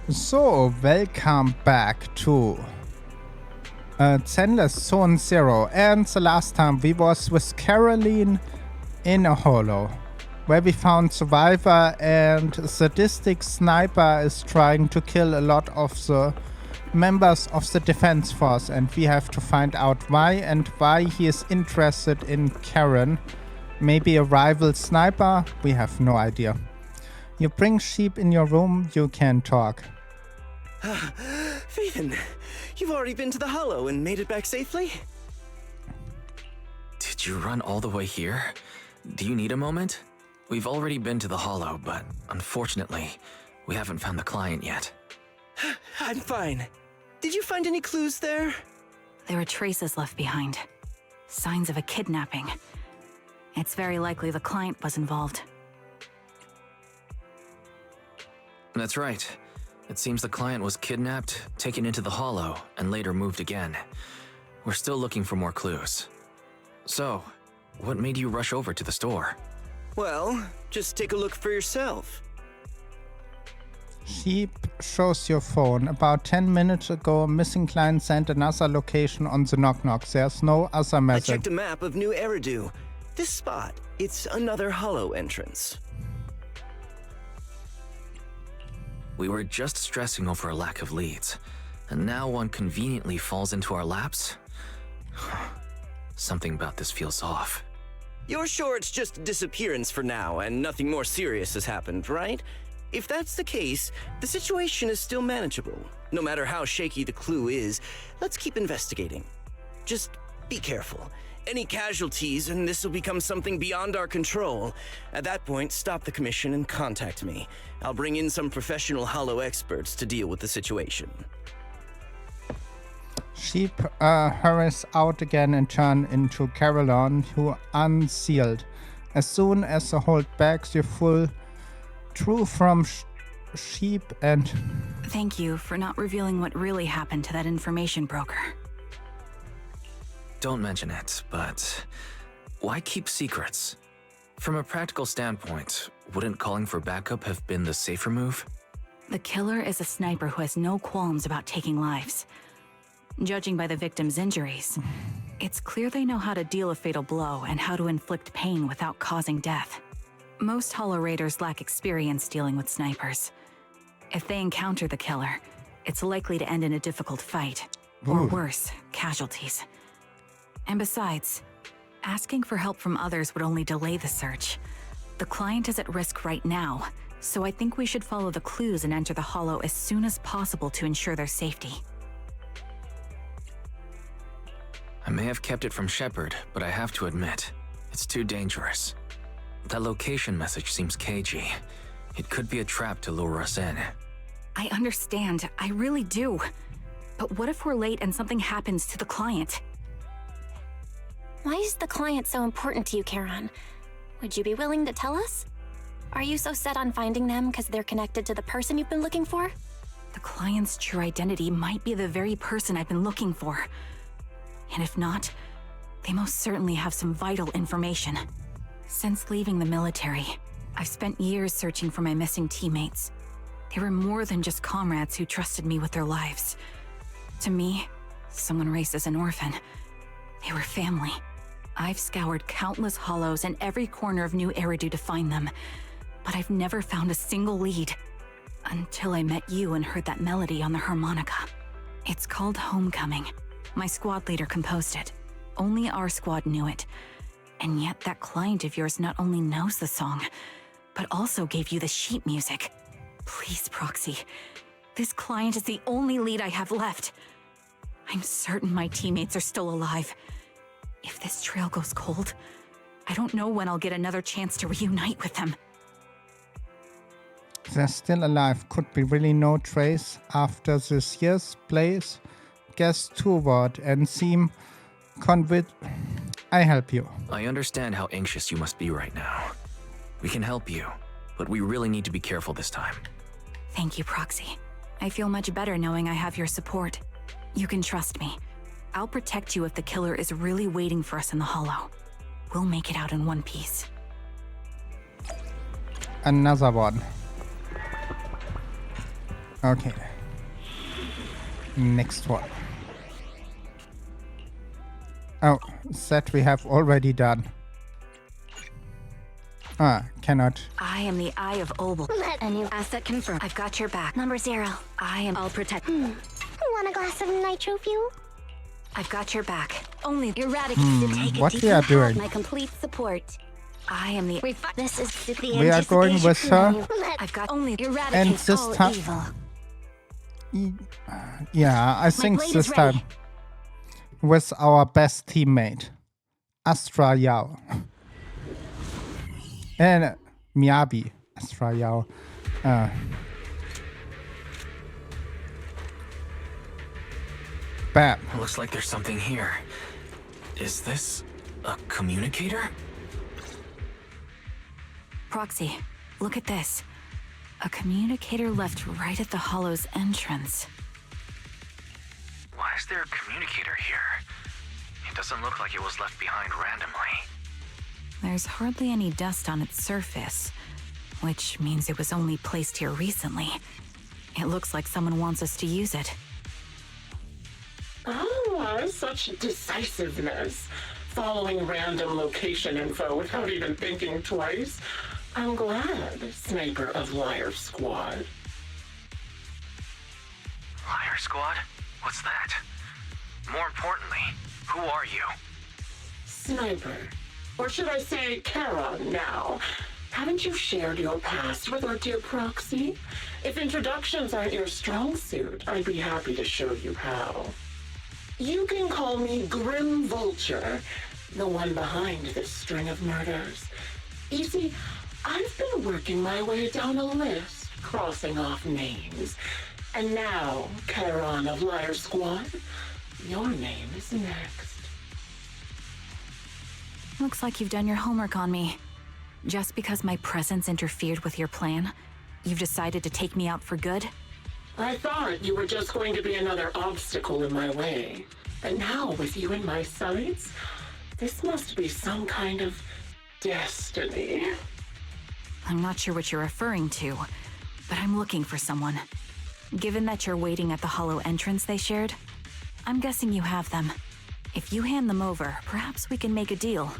So, welcome back to Zenless Zone Zero. And the last time we was with Caroline in a holo, where we found Survivor and sadistic sniper is trying to kill a lot of the members of the defense force, and we have to find out why and why he is interested in Karen. Maybe a rival sniper? We have no idea. You bring sheep in your room, you can talk. Phaeton, you've already been to the Hollow and made it back safely? Did you run all the way here? Do you need a moment? We've already been to the Hollow, but unfortunately, we haven't found the client yet. I'm fine. Did you find any clues there? There were traces left behind. Signs of a kidnapping. It's very likely the client was involved. That's right. It seems the client was kidnapped, taken into the Hollow, and later moved again. We're still looking for more clues. So, what made you rush over to the store? Well, just take a look for yourself. Sheep shows your phone. About 10 minutes ago, missing client sent another location on the knock-knock. There's no other I message. checked a map of New Eridu. This spot, it's another Hollow entrance. We were just stressing over a lack of leads, and now one conveniently falls into our laps? Something about this feels off. You're sure it's just a disappearance for now and nothing more serious has happened, right? If that's the case, the situation is still manageable. No matter how shaky the clue is, let's keep investigating. Just be careful. Any casualties and this will become something beyond our control. At that point, stop the commission and contact me. I'll bring in some professional Hollow experts to deal with the situation. Sheep hurries out again and turn into Caroline, who unsealed. As soon as the hold bags, you full true from Sheep and... Thank you for not revealing what really happened to that information broker. Don't mention it, but why keep secrets? From a practical standpoint, wouldn't calling for backup have been the safer move? The killer is a sniper who has no qualms about taking lives. Judging by the victim's injuries, it's clear they know how to deal a fatal blow and how to inflict pain without causing death. Most Hollow Raiders lack experience dealing with snipers. If they encounter the killer, it's likely to end in a difficult fight, or worse, casualties. And besides, asking for help from others would only delay the search. The client is at risk right now, so I think we should follow the clues and enter the Hollow as soon as possible to ensure their safety. I may have kept it from Shepard, but I have to admit, it's too dangerous. That location message seems cagey. It could be a trap to lure us in. I understand, I really do. But what if we're late and something happens to the client? Why is the client so important to you, Charon? Would you be willing to tell us? Are you so set on finding them because they're connected to the person you've been looking for? The client's true identity might be the very person I've been looking for. And if not, they most certainly have some vital information. Since leaving the military, I've spent years searching for my missing teammates. They were more than just comrades who trusted me with their lives. To me, someone raised as an orphan, they were family. I've scoured countless hollows in every corner of New Eridu to find them, but I've never found a single lead. Until I met you and heard that melody on the harmonica. It's called Homecoming. My squad leader composed it. Only our squad knew it. And yet that client of yours not only knows the song, but also gave you the sheet music. Please, Proxy. This client is the only lead I have left. I'm certain my teammates are still alive. If this trail goes cold, I don't know when I'll get another chance to reunite with them. They're still alive. Could be really no trace after this year's place. Guess toward and seem convinced. I help you. I understand how anxious you must be right now. We can help you, but we really need to be careful this time. Thank you, Proxy. I feel much better knowing I have your support. You can trust me. I'll protect you if the killer is really waiting for us in the Hollow. We'll make it out in one piece. Another one. Okay. Next one. Oh, that we have already done. Cannot. I am the Eye of Obel. A new asset confirmed. I've got your back. Number 0. I am all protect. Want a glass of nitro fuel? I've got your back. Only Eradicate. Hmm, what we are doing? My complete support. I am the. This is the We are going with her. I've got only. Eradicate And this all time- evil. Yeah, I think blade this is ready. time with our best teammate, Astra Yao. And Miyabi, Astra Yao. Bam. Looks like there's something here. Is this a communicator? Proxy, look at this. A communicator left right at the Hollow's entrance. Why is there a communicator here? It doesn't look like it was left behind randomly. There's hardly any dust on its surface, which means it was only placed here recently. It looks like someone wants us to use it. Ah, such decisiveness. Following random location info without even thinking twice. I'm glad, Sniper of Liar Squad. Liar Squad? What's that? More importantly, who are you? Sniper. Or should I say Charon now? Haven't you shared your past with our dear Proxy? If introductions aren't your strong suit, I'd be happy to show you how. You can call me Grim Vulture, the one behind this string of murders. You see, I've been working my way down a list, crossing off names. And now, Charon of Liar Squad, your name is next. Looks like you've done your homework on me. Just because my presence interfered with your plan, you've decided to take me out for good? I thought you were just going to be another obstacle in my way. But now, with you in my sights, this must be some kind of destiny. I'm not sure what you're referring to, but I'm looking for someone. Given that you're waiting at the Hollow entrance they shared, I'm guessing you have them. If you hand them over, perhaps we can make a deal.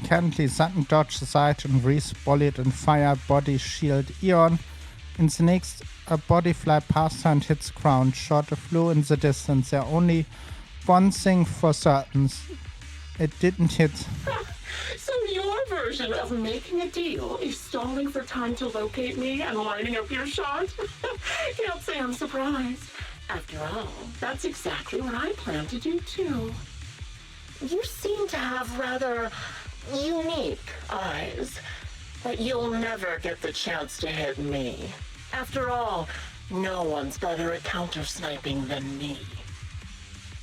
Currently, Sutton dodge aside and Reese bullet and fire body shield Eon. In the next, a body fly past her and hits ground. Shot flew in the distance. There only one thing for certain. It didn't hit. So your version of making a deal is stalling for time to locate me and lining up your shot? Can't say I'm surprised. After all, that's exactly what I plan to do too. You seem to have rather unique eyes, but you'll never get the chance to hit me. After all, no one's better at counter-sniping than me.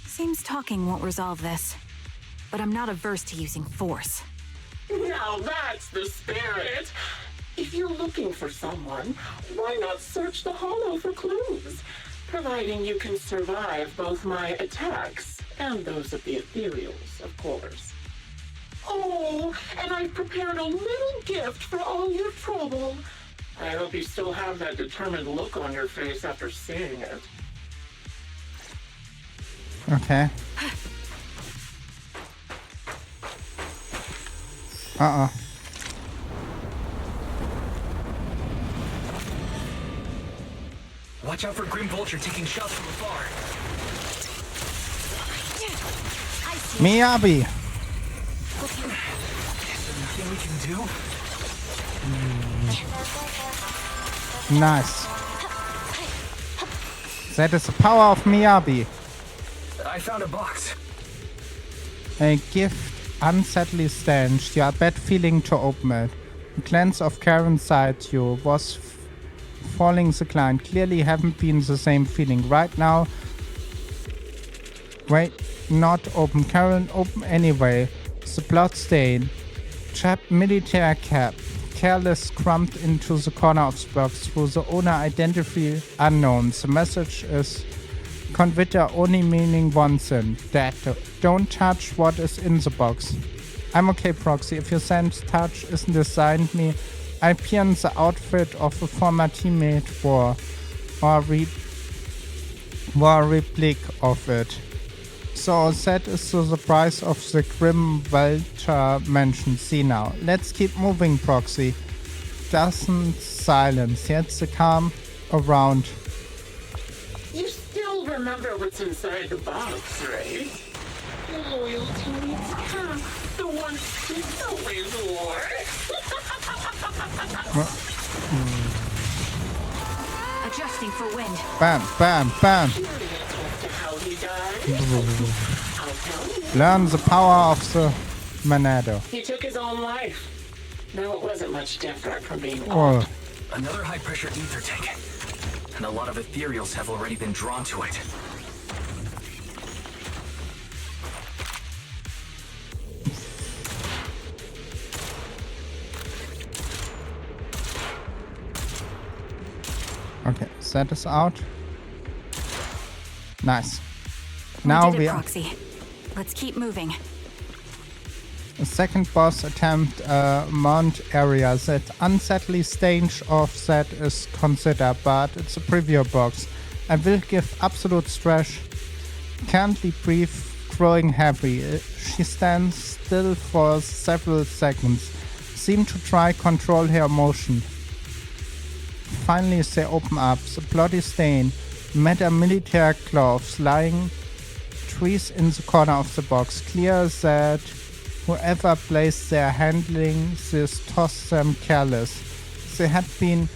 Seems talking won't resolve this, but I'm not averse to using force. Now that's the spirit. If you're looking for someone, why not search the Hollow for clues? Providing you can survive both my attacks and those of the Ethereals, of course. Oh, and I've prepared a little gift for all your trouble. I hope you still have that determined look on your face after seeing it. Okay. Watch out for Grim Vulture taking shots from afar. Miyabi. Is there nothing we can do? Nice. That is the power of Miyabi. I found a box. A gift unsettling stench. You are bad feeling to open it. A glance of care inside you was falling the client. Clearly haven't been the same feeling. Right now. Wait, not open. Karen, open anyway. The blood stain. Trapped military cap. Careless crumped into the corner of the box through the owner identity unknown. The message is convitter only meaning one thing. That don't touch what is in the box. I'm okay, Proxy. If you sense touch isn't designed me, I appear in the outfit of a former teammate or replic of it. So that is the price of the grim Vulture mentioned. See now. Let's keep moving, Proxy. Doesn't silence, yet the calm around. You still remember what's inside the box, right? Loyalty means half the one stick always wore. Adjusting for wind. Bam, bam, bam. How he died? I'll tell you. Learn the power of the Monado. He took his own life. No, it wasn't much different from being Whoa. Another high-pressure ether tank. And a lot of Ethereals have already been drawn to it. Okay, set us out. Nice. Now we are. Proxy. Let's keep moving. A second boss attempt mount area. That unsettling stage of that is considered, but it's a preview box. I will give absolute stress. Can't be brief, growing heavy. She stands still for several seconds. Seem to try control her emotion. Finally they open up. The bloody stain. Meta military gloves lying trees in the corner of the box. Clear that whoever placed their handling this tossed them careless. They had been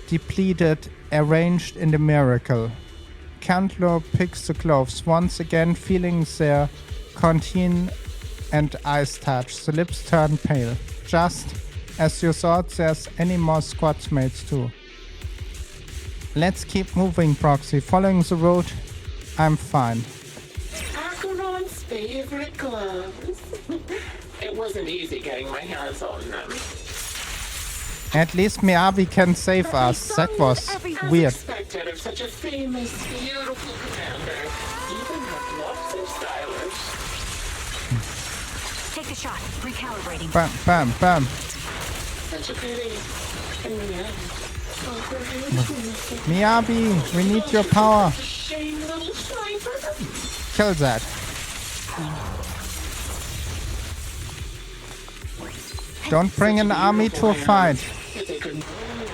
depleted, arranged in the miracle. Cantlo picks the gloves, once again feeling their contain and ice touch. The lips turn pale. Just as you thought there's any more squadmates too. Let's keep moving, Proxy. Following the road, I'm fine. Acheron's favorite gloves. It wasn't easy getting my hands on them. At least Miyabi can save us. That was weird. Unexpected of such a famous, beautiful commander. Even her gloves are stylish. Take the shot. Recalibrating. Bam, bam, bam. Such a pity. In the end. Miyabi, we need your power. Shame little sniper. Kill that. Don't bring an army to a fight. They could no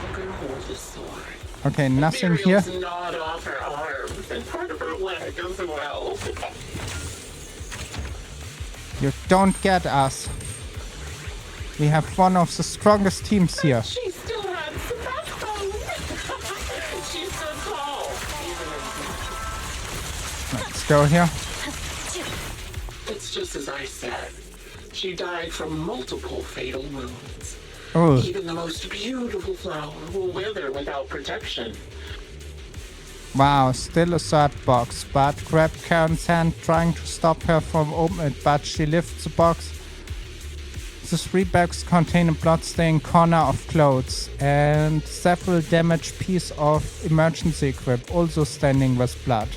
longer hold the sword. Okay, nothing here. Miriam's gnawed off her arm and part of her leg as well. You don't get us. We have one of the strongest teams here. She still had some backbone. She's so tall. Let's go here. It's just as I said. She died from multiple fatal wounds. Oh, Even the most beautiful flower will wither without protection. wow, still a third box. But grab Karen's hand, trying to stop her from opening it, but she lifts the box. The 3 bags contain a bloodstained corner of clothes and several damaged pieces of emergency equipment, also standing with blood.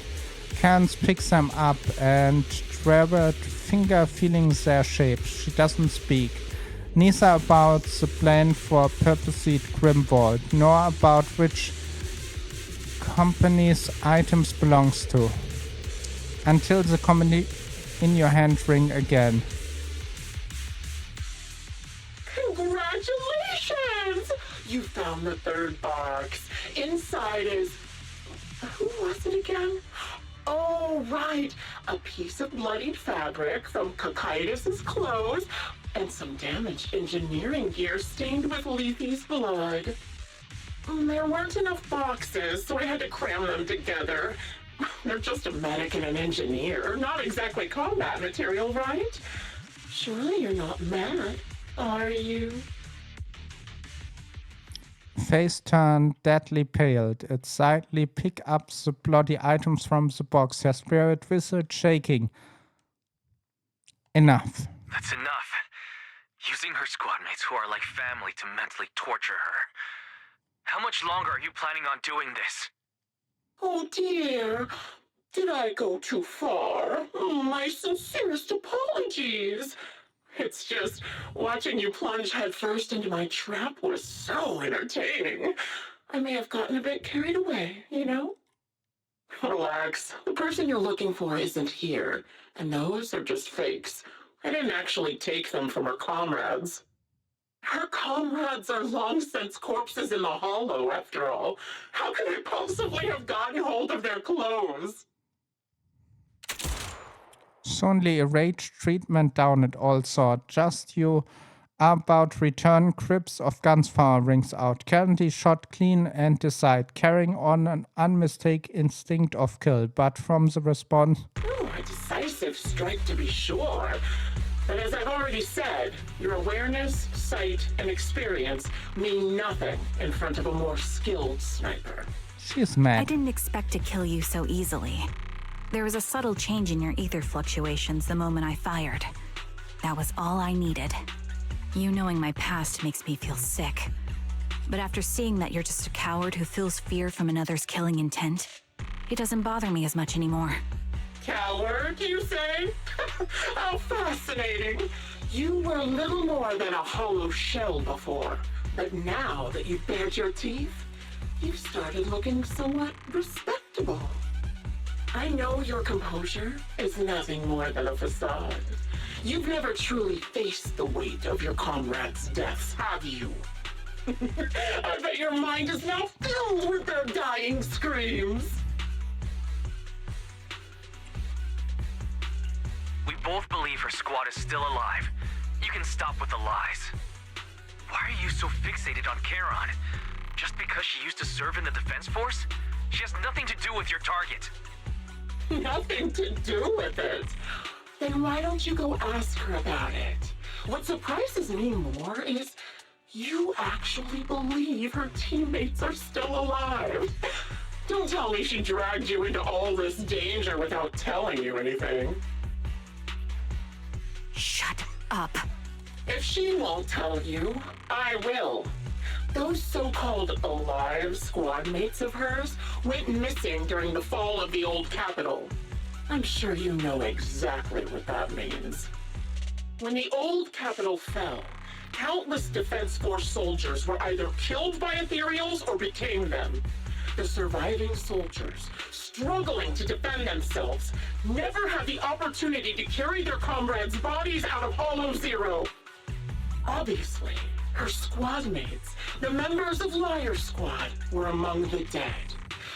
Karen picks them up and Trevor finger feeling their shape. She doesn't speak. Neither about the plan for purposely Grim Vault, nor about which company's items belongs to. Until the company in your hand ring again. Congratulations! You found the 3rd box. Inside is... Who was it again? Oh, right. A piece of bloodied fabric from Cocytus's clothes and some damaged engineering gear stained with Leafy's blood. There weren't enough boxes, so I had to cram them together. They're just a medic and an engineer, not exactly combat material, right? Surely you're not mad, are you? Face turned deadly pale. It silently picked up the bloody items from the box, her spirit whistled, shaking. Enough. That's enough. Using her squadmates who are like family to mentally torture her. How much longer are you planning on doing this? Oh dear, did I go too far? My sincerest apologies. It's just, watching you plunge headfirst into my trap was so entertaining. I may have gotten a bit carried away, you know? Relax. The person you're looking for isn't here, and those are just fakes. I didn't actually take them from her comrades. Her comrades are long since corpses in the hollow, after all. How could I possibly have gotten hold of their clothes? It's only a rage treatment down at all sort. Just you about return crips of gunfire rings out. Currently shot clean and decide, carrying on an unmistakable instinct of kill. But from the response... Oh, a decisive strike to be sure. But as I've already said, your awareness, sight, and experience mean nothing in front of a more skilled sniper. She's mad. I didn't expect to kill you so easily. There was a subtle change in your ether fluctuations the moment I fired. That was all I needed. You knowing my past makes me feel sick. But after seeing that you're just a coward who feels fear from another's killing intent, it doesn't bother me as much anymore. Coward, you say? How fascinating. You were little more than a hollow shell before. But now that you've bared your teeth, you've started looking somewhat respectable. I know your composure is nothing more than a facade. You've never truly faced the weight of your comrades' deaths, have you? I bet your mind is now filled with their dying screams. We both believe her squad is still alive. You can stop with the lies. Why are you so fixated on Charon? Just because she used to serve in the defense force? She has nothing to do with your target. Nothing to do with it. Then why don't you go ask her about it? What surprises me more is you actually believe her teammates are still alive. Don't tell me she dragged you into all this danger without telling you anything. Shut up. If she won't tell you, I will. Those so-called alive squad mates of hers went missing during the fall of the old capital. I'm sure you know exactly what that means. When the old capital fell, countless Defense Force soldiers were either killed by Ethereals or became them. The surviving soldiers, struggling to defend themselves, never had the opportunity to carry their comrades' bodies out of Hollow Zero. Obviously, her squad mates, the members of Liar Squad, were among the dead.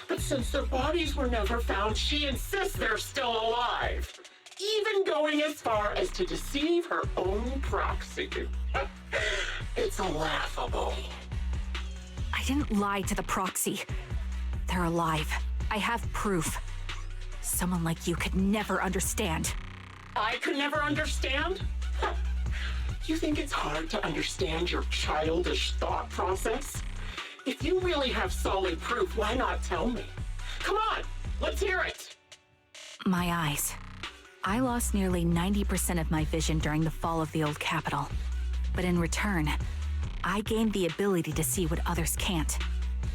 But since their bodies were never found, she insists they're still alive, even going as far as to deceive her own proxy. It's laughable. I didn't lie to the proxy. They're alive. I have proof. Someone like you could never understand. I could never understand? You think it's hard to understand your childish thought process? If you really have solid proof, why not tell me? Come on, let's hear it. My eyes. I lost nearly 90% of my vision during the fall of the old capital. But in return, I gained the ability to see what others can't.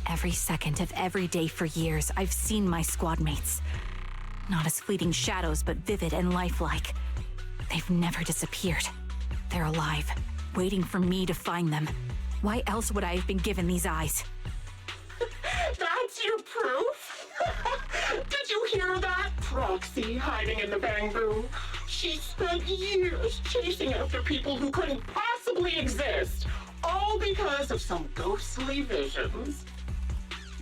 Every second of every day for years, I've seen my squad mates. Not as fleeting shadows, but vivid and lifelike. They've never disappeared. They're alive, waiting for me to find them. Why else would I have been given these eyes? That's your proof? Did you hear that? Proxy hiding in the bamboo. She spent years chasing after people who couldn't possibly exist, all because of some ghostly visions.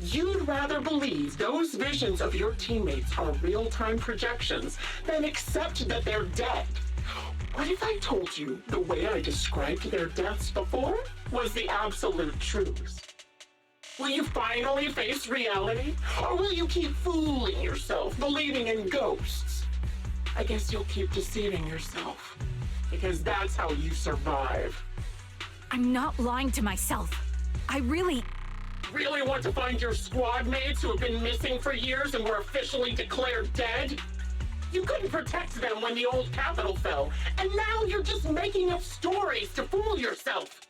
You'd rather believe those visions of your teammates are real-time projections than accept that they're dead. What if I told you the way I described their deaths before was the absolute truth? Will you finally face reality? Or will you keep fooling yourself, believing in ghosts? I guess you'll keep deceiving yourself, because that's how you survive. I'm not lying to myself. I really want to find your squad mates who have been missing for years and were officially declared dead? You couldn't protect them when the old capital fell, and now you're just making up stories to fool yourself.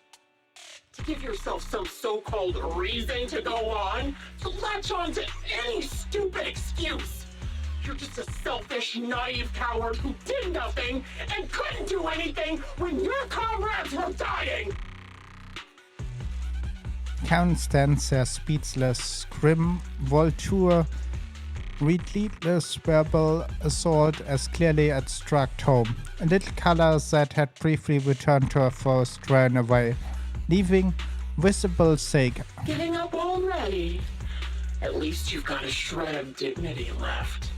To give yourself some so-called reason to go on, to latch on to any stupid excuse. You're just a selfish, naive coward who did nothing and couldn't do anything when your comrades were dying! Karen stands there speechless. Grim Vulture relentless verbal assault as clearly had struck home. A little color that had briefly returned to her first ran away, leaving visible sake. Giving up already? At least you've got a shred of dignity left.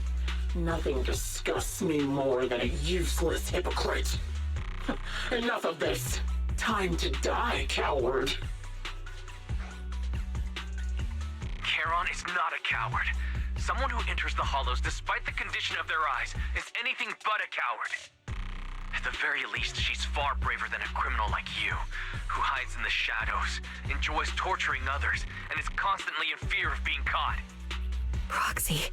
Nothing disgusts me more than a useless hypocrite. Enough of this. Time to die, coward. Charon is not a coward. Someone who enters the Hollows despite the condition of their eyes is anything but a coward. At the very least, she's far braver than a criminal like you, who hides in the shadows, enjoys torturing others, and is constantly in fear of being caught. Proxy,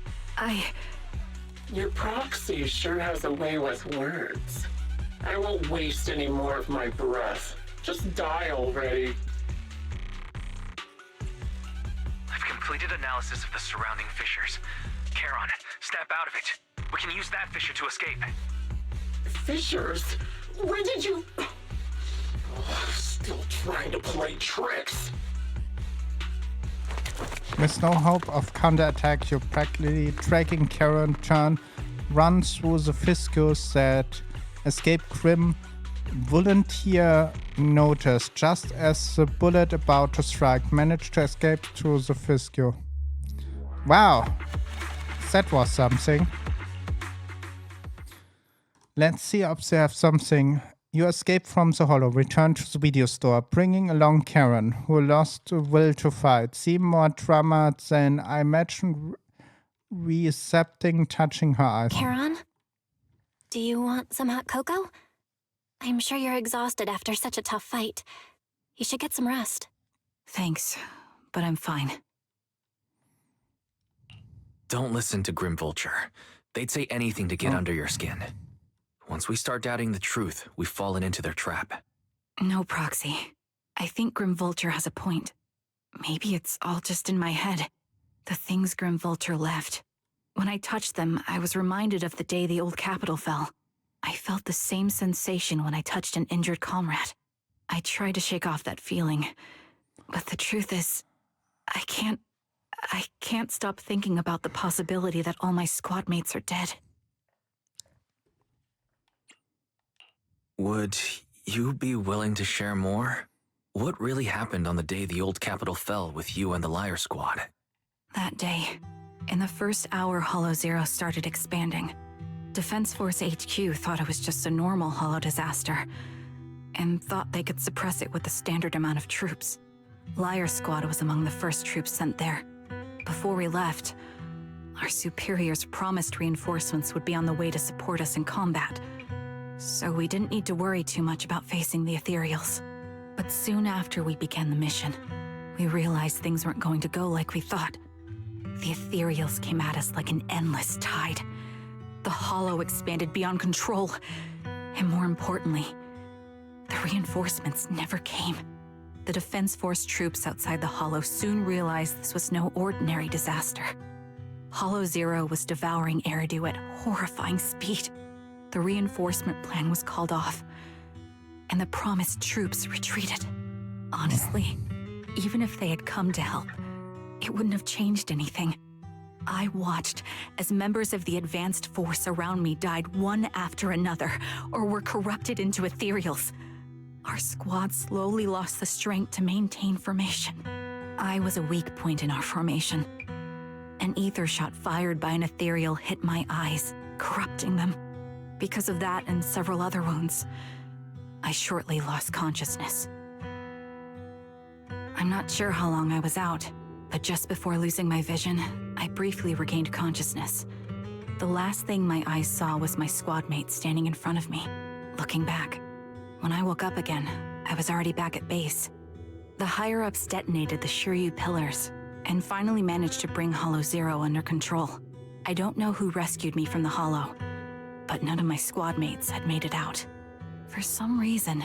Your proxy sure has a way with words. I won't waste any more of my breath. Just die already. I've completed analysis of the surrounding fissures. Charon, snap out of it. We can use that fissure to escape. Fissures? When did you... Still trying to play tricks. With no hope of counterattack, you practically dragging Karen turn, run through the fissures that escape Grim Volunteer noticed just as the bullet about to strike managed to escape through the fissure. Wow, that was something. Let's see if they have something. You escape from the Hollow, return to the video store, bringing along Karen, who lost the will to fight. See more drama than I imagine, recepting, touching her eyes. Charon? Do you want some hot cocoa? I'm sure you're exhausted after such a tough fight. You should get some rest. thanks, but I'm fine. Don't listen to Grim Vulture. They'd say anything to get under your skin. Once we start doubting the truth, we've fallen into their trap. No, Proxy. I think Grim Vulture has a point. Maybe it's all just in my head. The things Grim Vulture left. When I touched them, I was reminded of the day the old capital fell. I felt the same sensation when I touched an injured comrade. I tried to shake off that feeling, but the truth is, I can't stop thinking about the possibility that all my squad mates are dead. Would you be willing to share more? What really happened on the day the old capital fell with you and the Liar Squad? That day, in the first hour Hollow Zero started expanding, Defense Force HQ thought it was just a normal Hollow disaster, and thought they could suppress it with the standard amount of troops. Liar Squad was among the first troops sent there. Before we left, our superiors promised reinforcements would be on the way to support us in combat, so we didn't need to worry too much about facing the Ethereals. But soon after we began the mission, we realized things weren't going to go like we thought. The Ethereals came at us like an endless tide. The Hollow expanded beyond control, and more importantly, the reinforcements never came. The Defense Force troops outside the Hollow soon realized this was no ordinary disaster. Hollow Zero was devouring Eridu at horrifying speed. The reinforcement plan was called off, and the promised troops retreated. Honestly, even if they had come to help, it wouldn't have changed anything. I watched as members of the advanced force around me died one after another, or were corrupted into Ethereals. Our squad slowly lost the strength to maintain formation. I was a weak point in our formation. An ether shot fired by an Ethereal hit my eyes, corrupting them. Because of that and several other wounds, I shortly lost consciousness. I'm not sure how long I was out, but just before losing my vision, I briefly regained consciousness. The last thing my eyes saw was my squad mate standing in front of me, looking back. When I woke up again, I was already back at base. The higher-ups detonated the Shiryu pillars, and finally managed to bring Hollow Zero under control. I don't know who rescued me from the Hollow, but none of my squad mates had made it out. For some reason,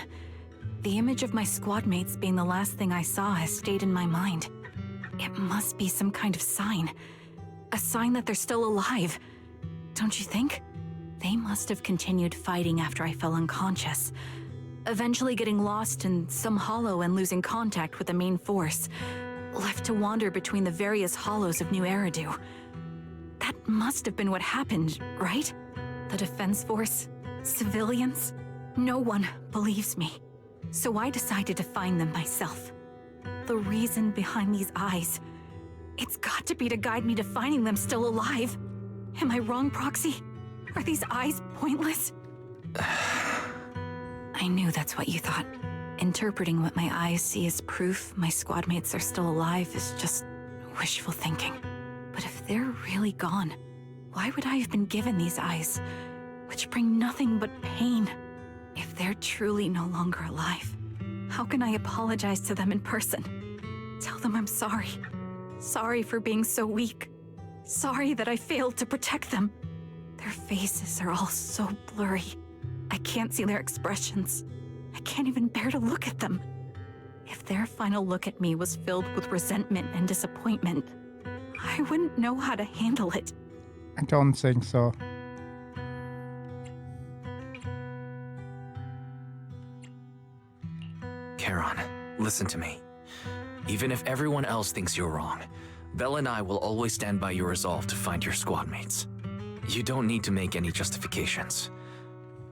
the image of my squad mates being the last thing I saw has stayed in my mind. It must be some kind of sign. A sign that they're still alive. don't you think? They must have continued fighting after I fell unconscious, eventually getting lost in some hollow and losing contact with the main force, left to wander between the various hollows of New Eridu. That must have been what happened, right? The defense force, civilians, no one believes me. So I decided to find them myself. The reason behind these eyes, it's got to be to guide me to finding them still alive. Am I wrong, Proxy? Are these eyes pointless? I knew that's what you thought. Interpreting what my eyes see as proof my squad mates are still alive is just wishful thinking. But if they're really gone, why would I have been given these eyes, which bring nothing but pain? If they're truly no longer alive, how can I apologize to them in person? Tell them I'm sorry. Sorry for being so weak. Sorry that I failed to protect them. Their faces are all so blurry. I can't see their expressions. I can't even bear to look at them. If their final look at me was filled with resentment and disappointment, I wouldn't know how to handle it. I don't think so. Charon, listen to me. Even if everyone else thinks you're wrong, Belle and I will always stand by your resolve to find your squad mates. You don't need to make any justifications.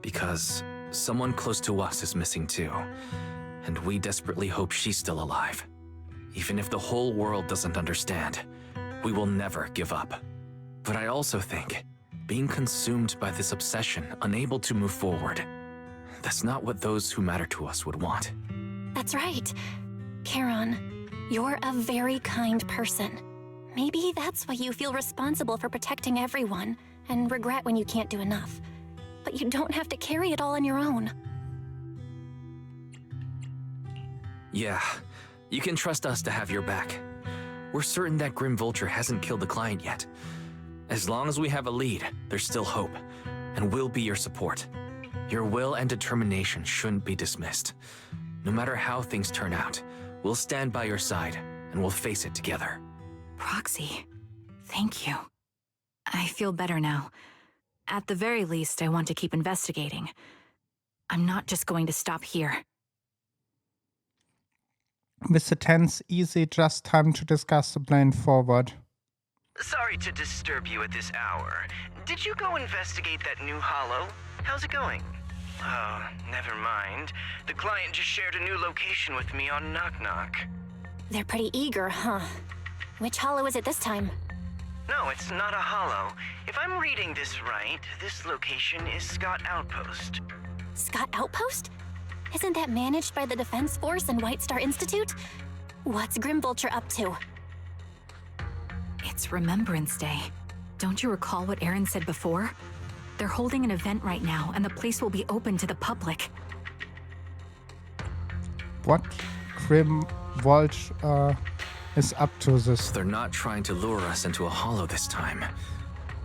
Because someone close to us is missing too, and we desperately hope she's still alive. Even if the whole world doesn't understand, we will never give up. But I also think, being consumed by this obsession, unable to move forward, that's not what those who matter to us would want. That's right. Charon, you're a very kind person. Maybe that's why you feel responsible for protecting everyone, and regret when you can't do enough. But you don't have to carry it all on your own. Yeah, you can trust us to have your back. We're certain that Grim Vulture hasn't killed the client yet. As long as we have a lead, there's still hope, and we'll be your support. Your will and determination shouldn't be dismissed. No matter how things turn out, we'll stand by your side, and we'll face it together. Proxy, thank you. I feel better now. At the very least, I want to keep investigating. I'm not just going to stop here. With the tense easy, just time to discuss the plan forward. Sorry to disturb you at this hour. Did you go investigate that new hollow? How's it going? Oh, never mind. The client just shared a new location with me on Knock Knock. They're pretty eager, huh? Which hollow is it this time? No, it's not a hollow. If I'm reading this right, this location is Scott Outpost. Scott Outpost? Isn't that managed by the Defense Force and White Star Institute? What's Grim Vulture up to? It's Remembrance Day. Don't you recall what Aaron said before? They're holding an event right now, and the place will be open to the public. What Grim Vulture is up to this? They're not trying to lure us into a hollow this time.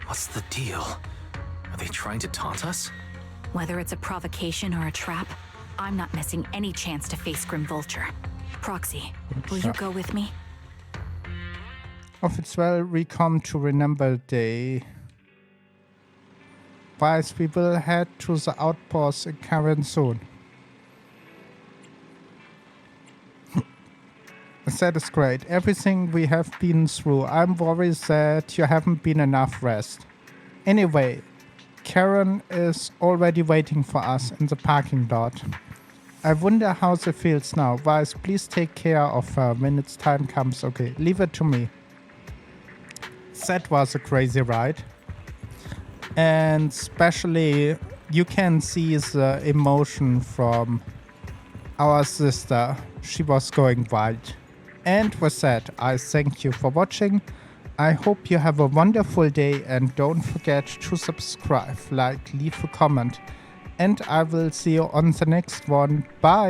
What's the deal? Are they trying to taunt us? Whether it's a provocation or a trap, I'm not missing any chance to face Grim Vulture. Proxy, will you go with me? Of its well, we come to Remember Day. Wise, we will head to the outpost in Karen soon. That is great. Everything we have been through. I'm worried that you haven't been enough rest. Anyway, Karen is already waiting for us in the parking lot. I wonder how she feels now. Wise, please take care of her when its time comes. Okay, leave it to me. That was a crazy ride. And especially you can see the emotion from our sister. She was going wild. And with that, I thank you for watching. I hope you have a wonderful day, and don't forget to subscribe, like, leave a comment. And I will see you on the next one. Bye!